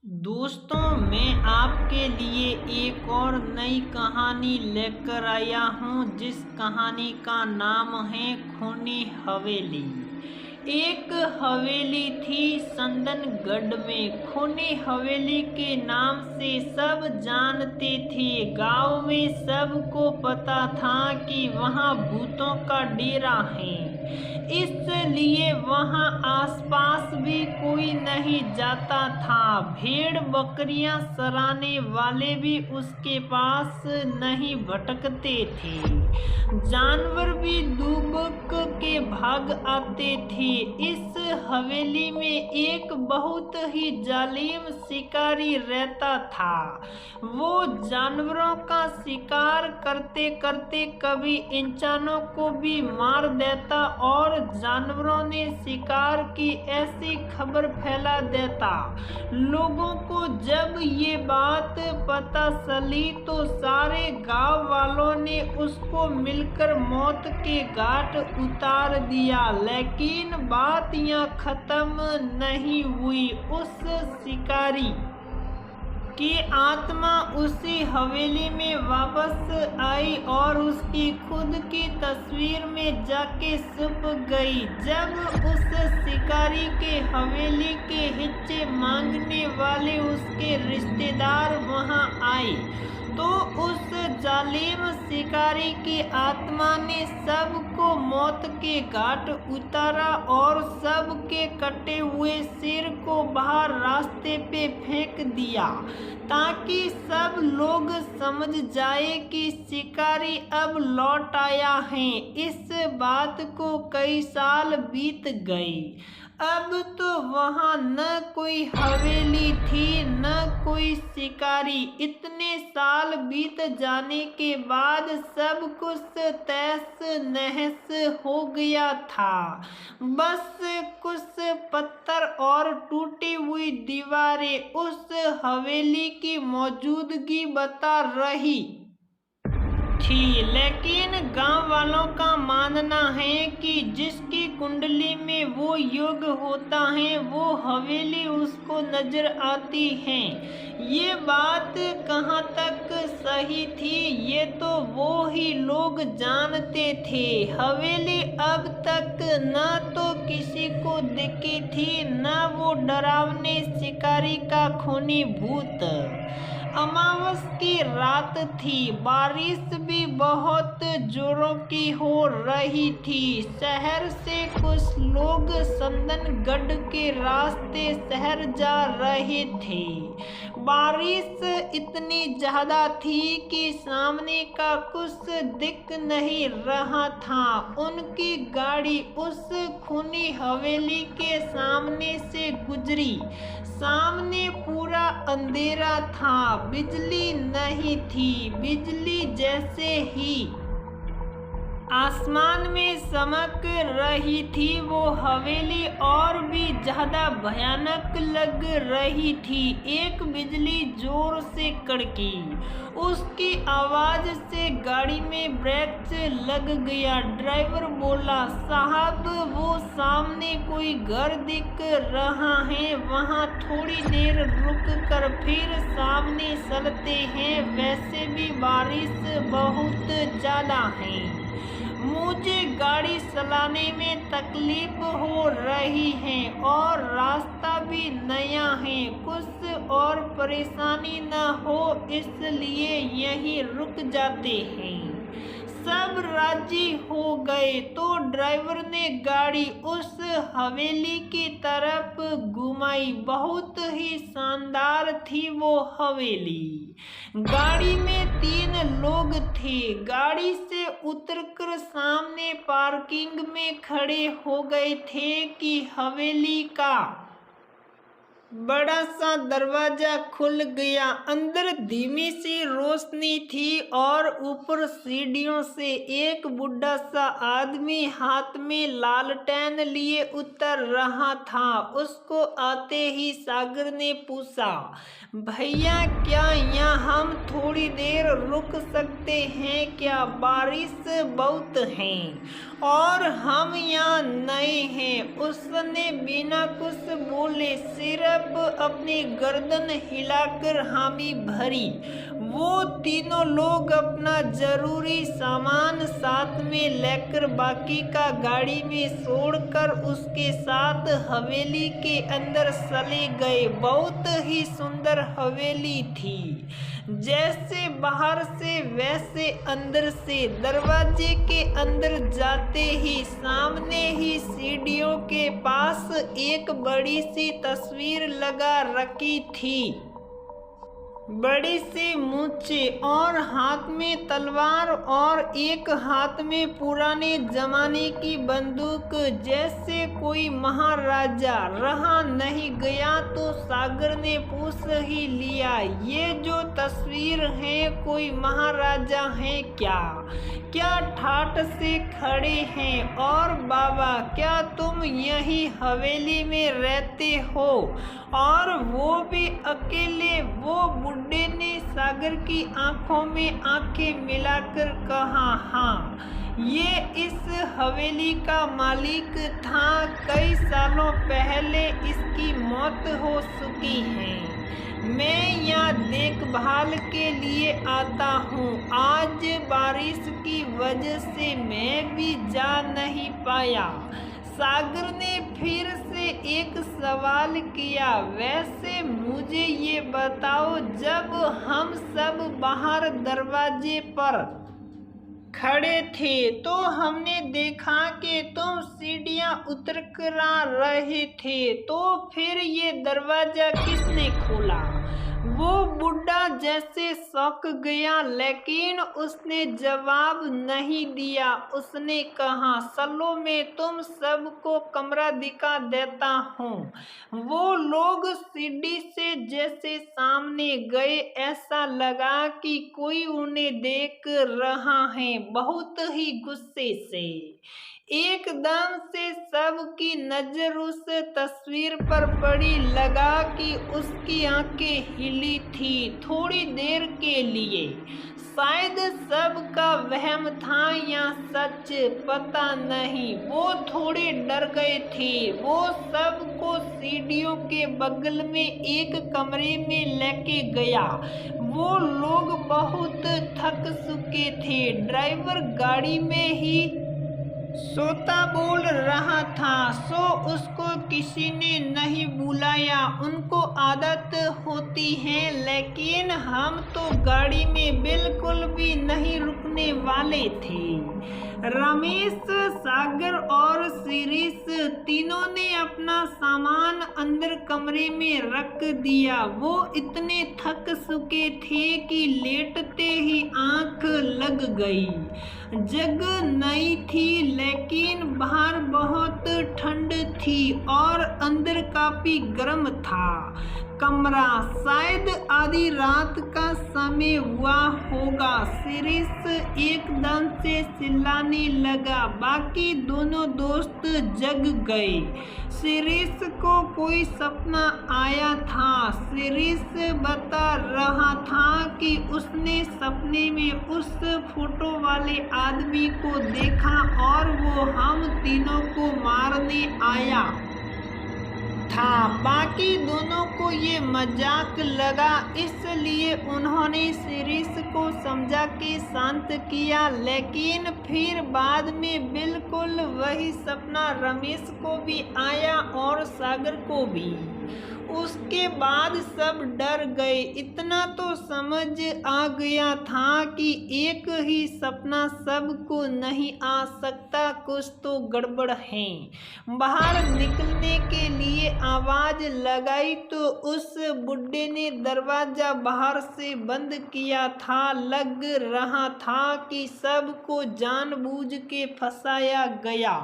दोस्तों, मैं आपके लिए एक और नई कहानी लेकर आया हूँ जिस कहानी का नाम है खूनी हवेली। एक हवेली थी संदनगढ़ में। खूनी हवेली के नाम से सब जानते थे। गांव में सबको पता था कि वहाँ भूतों का डेरा है, इसलिए वहां आसपास भी कोई नहीं जाता था। भेड़ बकरियां चराने वाले भी उसके पास नहीं भटकते थे। जानवर भी दुबक के भाग आते थे। इस हवेली में एक बहुत ही जालिम शिकारी रहता था। वो जानवरों का शिकार करते करते कभी इंसानों को भी मार देता और जानवरों ने शिकार की ऐसी खबर फैला देता। लोगों को जब ये बात पता चली तो सारे गांव वालों ने उसको मिलकर मौत के घाट उतार दिया। लेकिन बात यहाँ खत्म नहीं हुई। उस शिकारी की आत्मा उसी हवेली में वापस आई और उसकी खुद की तस्वीर में जाके छुप गई। जब उस शिकारी के हवेली के हिस्से मांगने वाले उसके रिश्तेदार वहां आए तो उस जालिम शिकारी की आत्मा ने सबको मौत के घाट उतारा और सबके कटे हुए सिर को बाहर रास्ते पे फेंक दिया ताकि सब लोग समझ जाए कि शिकारी अब लौट आया है। इस बात को कई साल बीत गए। अब तो वहां न कोई हवेली थी न कोई शिकारी। इतने साल बीत जाने के बाद सब कुछ तहस नहस हो गया था। बस कुछ पत्थर और टूटी हुई दीवारें उस हवेली की मौजूदगी बता रही थी। लेकिन गांव वालों का मानना है कि जिसकी कुंडली में वो योग होता है वो हवेली उसको नजर आती है। ये बात कहाँ तक सही थी ये तो वो ही लोग जानते थे। हवेली अब तक न तो किसी को दिखी थी न वो डरावने शिकारी का खूनी भूत। अमावस की रात थी। बारिश भी बहुत जोरों की हो रही थी। शहर से कुछ लोग संदनगढ़ के रास्ते शहर जा रहे थे। बारिश इतनी ज्यादा थी कि सामने का कुछ दिख नहीं रहा था। उनकी गाड़ी उस खूनी हवेली के सामने से गुजरी। सामने पूरा अंधेरा था, बिजली नहीं थी। बिजली जैसे ही आसमान में चमक रही थी वो हवेली और भी ज्यादा भयानक लग रही थी। एक बिजली जोर से कड़की। उसकी आवाज से गाड़ी में ब्रेक लग गया। ड्राइवर बोला, साहब वो सामने कोई घर दिख रहा है, वहाँ थोड़ी देर रुक कर फिर सामने चलते हैं। वैसे भी बारिश बहुत ज्यादा है, मुझे गाड़ी चलाने में तकलीफ हो रही है और रास्ता भी नया है। कुछ और परेशानी न हो इसलिए यहीं रुक जाते हैं। सब राजी हो गए तो ड्राइवर ने गाड़ी उस हवेली की तरफ घुमाई। बहुत ही शानदार थी वो हवेली। गाड़ी में 3 लोग थे। गाड़ी से उतरकर सामने पार्किंग में खड़े हो गए थे कि हवेली का बड़ा सा दरवाजा खुल गया। अंदर धीमी सी रोशनी थी और ऊपर सीढ़ियों से एक बुढ़ा सा आदमी हाथ में लालटेन लिए उतर रहा था। उसको आते ही सागर ने पूछा, भैया क्या यहाँ हम थोड़ी देर रुक सकते हैं क्या? बारिश बहुत है और हम यहाँ नए हैं। उसने बिना कुछ बोले सिर्फ तरफ अपनी गर्दन हिलाकर हामी भरी। वो तीनों लोग अपना जरूरी सामान साथ में लेकर बाकी का गाड़ी में छोड़कर उसके साथ हवेली के अंदर चले गए। बहुत ही सुंदर हवेली थी, जैसे बाहर से वैसे अंदर से। दरवाजे के अंदर जाते ही सामने ही सीढ़ियों के पास एक बड़ी सी तस्वीर लगा रखी थी, बड़ी सी मूंछे और हाथ में तलवार और एक हाथ में पुराने जमाने की बंदूक, जैसे कोई महाराजा। रहा नहीं गया तो सागर ने पूछ ही लिया, ये जो तस्वीर है कोई महाराजा है क्या? क्या ठाठ से खड़े हैं? और बाबा, क्या तुम यही हवेली में रहते हो? और वो भी अकेले? वो बुड्ढे ने सागर की आंखों में आंखें मिलाकर कहा, हाँ, ये इस हवेली का मालिक था। कई सालों पहले इसकी मौत हो चुकी है। मैं यहाँ देखभाल के लिए आता हूँ। आज बारिश की वजह से मैं भी जा नहीं पाया। सागर ने फिर से एक सवाल किया, वैसे मुझे ये बताओ, जब हम सब बाहर दरवाजे पर खड़े थे तो हमने देखा कि तुम सीढ़ियां उतर कर आ रहे थे, तो फिर ये दरवाजा किसने खोला? वो बुढ़ा जैसे चौंक गया, लेकिन उसने जवाब नहीं दिया। उसने कहा, चलो मैं तुम सबको कमरा दिखा देता हूँ। वो लोग सीढ़ी से जैसे सामने गए, ऐसा लगा कि कोई उन्हें देख रहा है, बहुत ही गुस्से से। एकदम से सबकी नजर उस तस्वीर पर पड़ी। लगा कि उसकी आंखें हिली थी थोड़ी देर के लिए। शायद सबका वहम था या सच, पता नहीं। वो थोड़े डर गए थे। वो सबको सीढ़ियों के बगल में एक कमरे में लेके गया। वो लोग बहुत थक चुके थे। ड्राइवर गाड़ी में ही सोता बोल रहा था, सो उसको किसी ने नहीं बुलाया। उनको आदत होती है, लेकिन हम तो गाड़ी में बिल्कुल भी नहीं रुकने वाले थे। रमेश, सागर और शिरीष तीनों ने अपना सामान अंदर कमरे में रख दिया। वो इतने थक चुके थे कि लेटते ही आंख लग गई। जगह नई थी, लेकिन बाहर बहुत ठंड थी और अंदर काफी गर्म था कमरा। शायद आधी रात का समय हुआ होगा। शिरीष एकदम से चिल्लाने लगा। बाकी दोनों दोस्त जग गए। शिरीष को कोई सपना आया था। शिरीष बता रहा था कि उसने सपने में उस फोटो वाले आदमी को देखा और वो हम तीनों को मारने आया था। बाकी दोनों को ये मजाक लगा, इसलिए उन्होंने शिरीष को समझा के शांत किया। लेकिन फिर बाद में बिल्कुल वही सपना रमेश को भी आया और सागर को भी। उसके बाद सब डर गए। इतना तो समझ आ गया था कि एक ही सपना सबको नहीं आ सकता, कुछ तो गड़बड़ है। बाहर निकलने के लिए आवाज लगाई तो उस बुड्ढे ने दरवाजा बाहर से बंद किया था। लग रहा था कि सबको जानबूझ के फंसाया गया।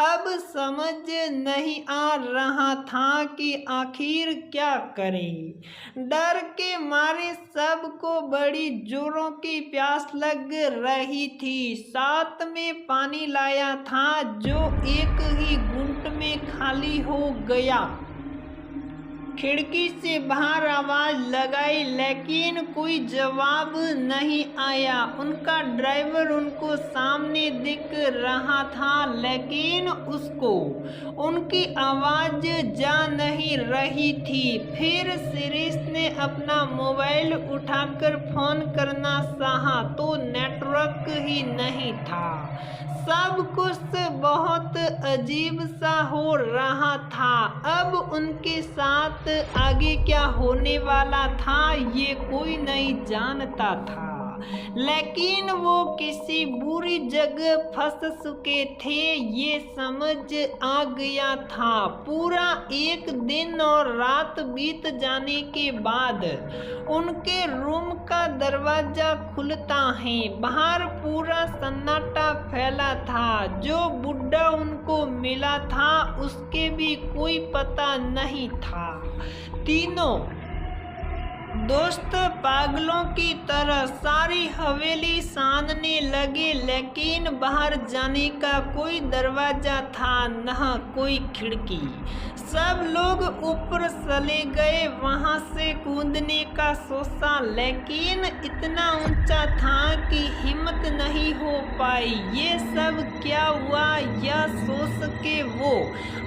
अब समझ नहीं आ रहा था कि आखिर क्या करें। डर के मारे सबको बड़ी जोरों की प्यास लग रही थी। साथ में पानी लाया था जो एक ही घूंट में खाली हो गया। खिड़की से बाहर आवाज लगाई, लेकिन कोई जवाब नहीं आया। उनका ड्राइवर उनको सामने दिख रहा था, लेकिन उसको उनकी आवाज जा नहीं रही थी। फिर शिरीष ने अपना मोबाइल उठाकर फोन करना चाहा तो नेटवर्क ही नहीं था। सब कुछ बहुत अजीब सा हो रहा था। अब उनके साथ आगे क्या होने वाला था ये कोई नहीं जानता था, लेकिन वो किसी बुरी जगह फंस चुके थे ये समझ आ गया था। पूरा एक दिन और रात बीत जाने के बाद उनके रूम का दरवाजा खुलता है। बाहर पूरा सन्नाटा फैला था। जो बुड्ढा उनको मिला था उसके भी कोई पता नहीं था। तीनों दोस्त पागलों की तरह सारी हवेली छानने लगे, लेकिन बाहर जाने का कोई दरवाजा था न कोई खिड़की। सब लोग ऊपर चले गए वहां से कूदने का सोचा, लेकिन इतना ऊंचा था कि हिम्मत नहीं हो पाई। ये सब क्या हुआ यह सोच के वो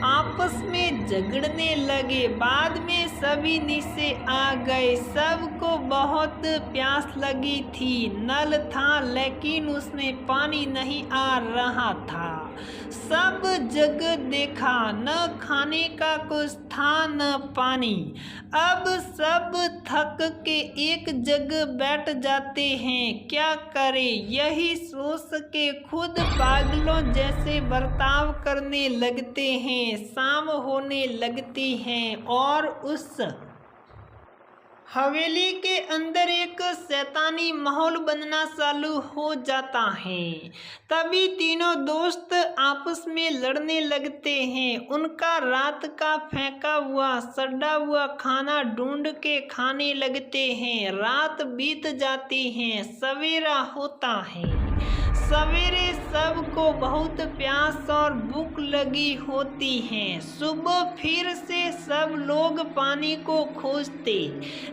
आपस में झगड़ने लगे। बाद में सभी नीचे आ गए। सबको बहुत प्यास लगी थी। नल था लेकिन उसमें पानी नहीं आ रहा था। सब जगह देखा, न खाने का कुछ था न पानी। अब सब थक के एक जगह बैठ जाते हैं, क्या करें यही सोच के खुद पागलों जैसे बर्ताव करने लगते हैं। शाम होने लगती है और उस हवेली के अंदर एक शैतानी माहौल बनना चालू हो जाता है। तभी तीनों दोस्त आपस में लड़ने लगते हैं। उनका रात का फेंका हुआ सड़ा हुआ खाना ढूंढ के खाने लगते हैं। रात बीत जाती है, सवेरा होता है। सवेरे सबको बहुत प्यास और भूख लगी होती है। सुबह फिर से सब लोग पानी को खोजते,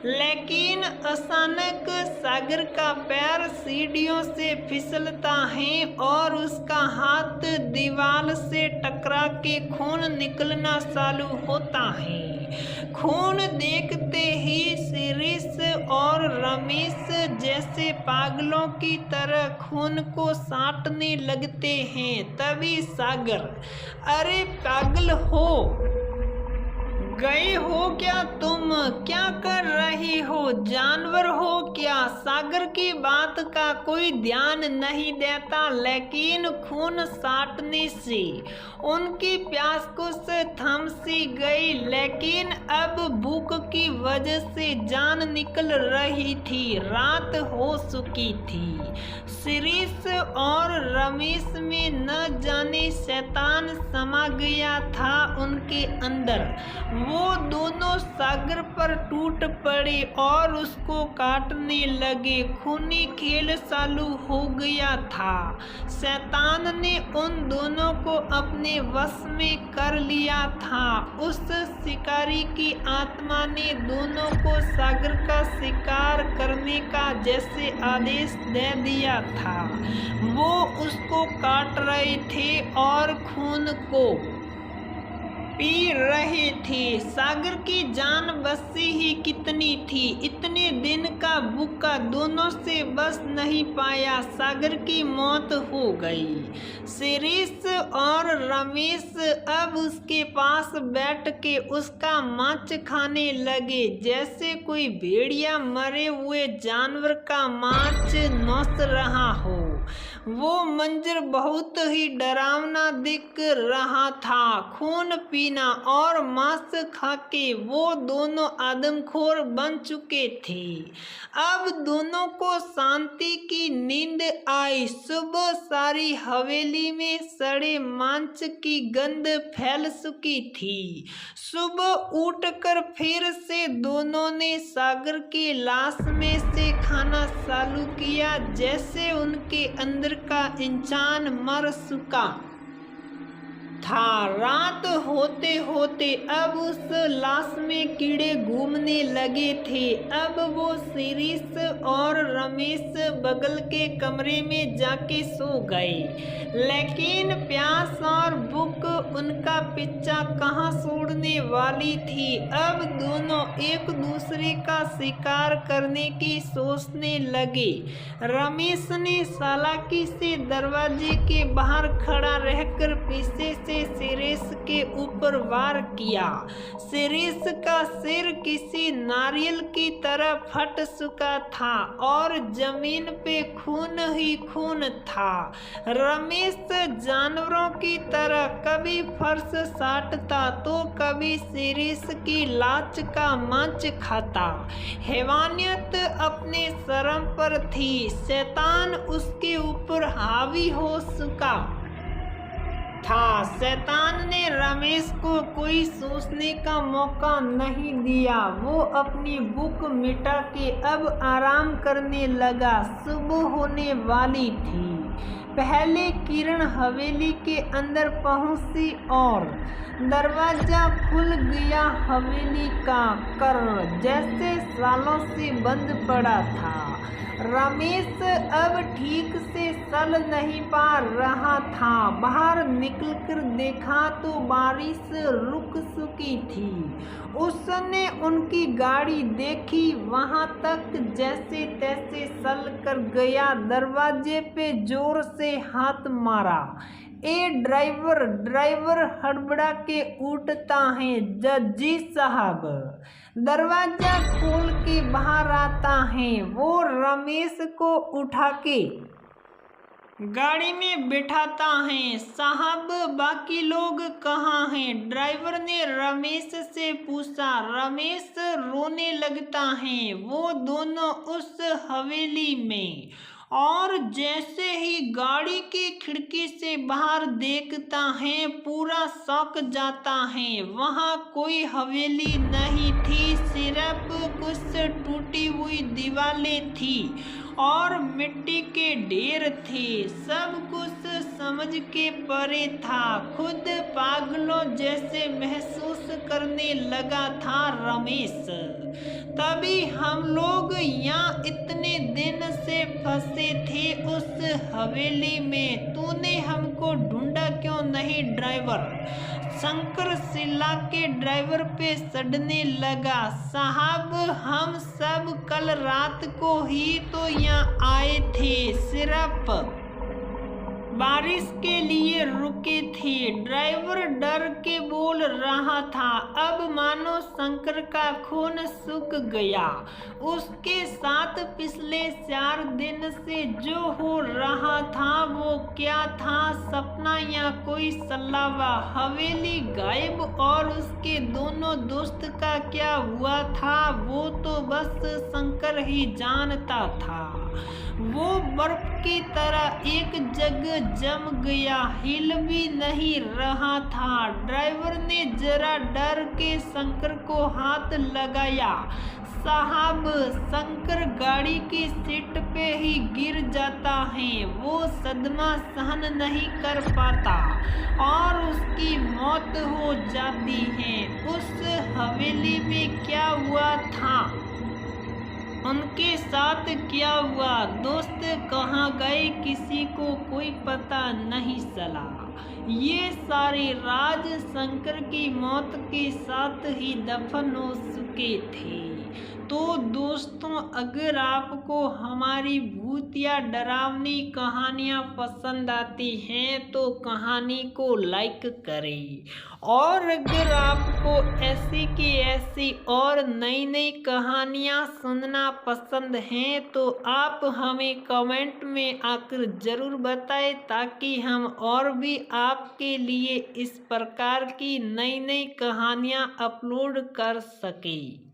लेकिन अचानक सागर का पैर सीढ़ियों से फिसलता है और उसका हाथ दीवार से टकरा के खून निकलना चालू होता है। खून देखते ही शिरीष और रमेश जैसे पागलों की तरह खून को साटने लगते हैं। तभी सागर, अरे पागल हो गए हो क्या तुम? क्या कर रही हो? जानवर हो क्या? सागर की बात का कोई ध्यान नहीं देता, लेकिन खून साटने से उनकी प्यास कुछ थम सी गई, लेकिन अब भूख की वजह से जान निकल रही थी। रात हो चुकी थी। शिरीष और रमेश में न जाने शैतान समा गया था उनके अंदर। वो दोनों सागर पर टूट पड़े और उसको काटने लगे। खूनी खेल चालू हो गया था। शैतान ने उन दोनों को अपने वश में कर लिया था। उस शिकारी की आत्मा ने दोनों को सागर का शिकार करने का जैसे आदेश दे दिया था। वो उसको काट रहे थे और खून को पी रहे थे। सागर की जान बसी ही कितनी थी। इतने दिन का भूखा दोनों से बच नहीं पाया। सागर की मौत हो गई। शिरीष और रमेश अब उसके पास बैठ के उसका मांस खाने लगे, जैसे कोई भेड़िया मरे हुए जानवर का मांस नोच रहा हो। वो मंजर बहुत ही डरावना दिख रहा था। खून पीना और मांस खाके वो दोनों आदमखोर बन चुके थे। अब दोनों को शांति की नींद आई। सुबह सारी हवेली में सड़े मांस की गंध फैल चुकी थी। सुबह उठकर फिर से दोनों ने सागर की लाश में से खाना चालू किया, जैसे उनके अंदर का इंसान मर चुका था। रात होते होते अब उस लाश में कीड़े घूमने लगे थे। अब वो शिरीष और रमेश बगल के कमरे में जाके सो गए, लेकिन प्यास और भूख उनका पीछा कहाँ छोड़ने वाली थी। अब दोनों एक दूसरे का शिकार करने की सोचने लगे। रमेश ने चालाकी से दरवाजे के बाहर खड़ा रहकर पीछे से शिरीष के ऊपर वार किया। शिरीष का सिर किसी नारियल की तरह फट चुका था और जमीन पे खून ही खून था। रमेश जानवरों की तरह कभी फर्श साटता तो कभी शिरीष की लाश का मांस खाता। हैवानियत अपने शर्म पर थी। शैतान उसके ऊपर हावी हो चुका था। शैतान ने रमेश को कोई सोचने का मौका नहीं दिया। वो अपनी भूख मिटा के अब आराम करने लगा। सुबह होने वाली थी। पहले किरण हवेली के अंदर पहुंची और दरवाजा खुल गया। हवेली का कर जैसे सालों से बंद पड़ा था। रमेश अब ठीक से चल नहीं पा रहा था। बाहर निकलकर देखा तो बारिश रुक चुकी थी। उसने उनकी गाड़ी देखी, वहां तक जैसे तैसे चल कर गया। दरवाजे पे जोर से हाथ मारा। ए ड्राइवर, ड्राइवर हड़बड़ा के उठता है। जजी साहब दरवाजा खोल के बाहर आता है। वो रमेश को उठा के गाड़ी में बिठाता है। साहब बाकी लोग कहाँ हैं? ड्राइवर ने रमेश से पूछा। रमेश रोने लगता है। वो दोनों उस हवेली में, और जैसे ही गाड़ी की खिड़की से बाहर देखता है पूरा शौक जाता है। वहाँ कोई हवेली नहीं थी, सिर्फ कुछ टूटी हुई दीवारें थी और मिट्टी के ढेर थे। सब कुछ समझ के परे था। खुद पागलों जैसे महसूस करने लगा था रमेश। तभी हम लोग यहाँ इतने दिन से फंसे थे उस हवेली में। तूने हमको ढूंढा क्यों नहीं ड्राइवर? शंकर शिला के ड्राइवर पे सड़ने लगा। साहब हम सब कल रात को ही तो यहाँ आए थे, सिर्फ बारिश के लिए रुके थे। ड्राइवर डर के बोल रहा था। अब मानो शंकर का खून सूख गया। उसके साथ पिछले 4 दिन से जो हो रहा था वो क्या था? सपना या कोई सल्लावा? हवेली गायब और उसके दोनों दोस्त का क्या हुआ था वो तो बस शंकर ही जानता था। वो बर्फ की तरह एक जगह जम गया, हिल भी नहीं रहा था। ड्राइवर ने जरा डर के शंकर को हाथ लगाया। साहब शंकर गाड़ी की सीट पे ही गिर जाता है। वो सदमा सहन नहीं कर पाता और उसकी मौत हो जाती है। उस हवेली में क्या हुआ था, उनके साथ क्या हुआ, दोस्त कहाँ गए, किसी को कोई पता नहीं चला। ये सारे राज शंकर की मौत के साथ ही दफन हो चुके थे। तो दोस्तों अगर आपको हमारी भूत या डरावनी कहानियाँ पसंद आती हैं तो कहानी को लाइक करें, और अगर आपको ऐसी की ऐसी और नई नई कहानियाँ सुनना पसंद हैं तो आप हमें कमेंट में आकर ज़रूर बताएं, ताकि हम और भी आपके लिए इस प्रकार की नई नई कहानियाँ अपलोड कर सकें।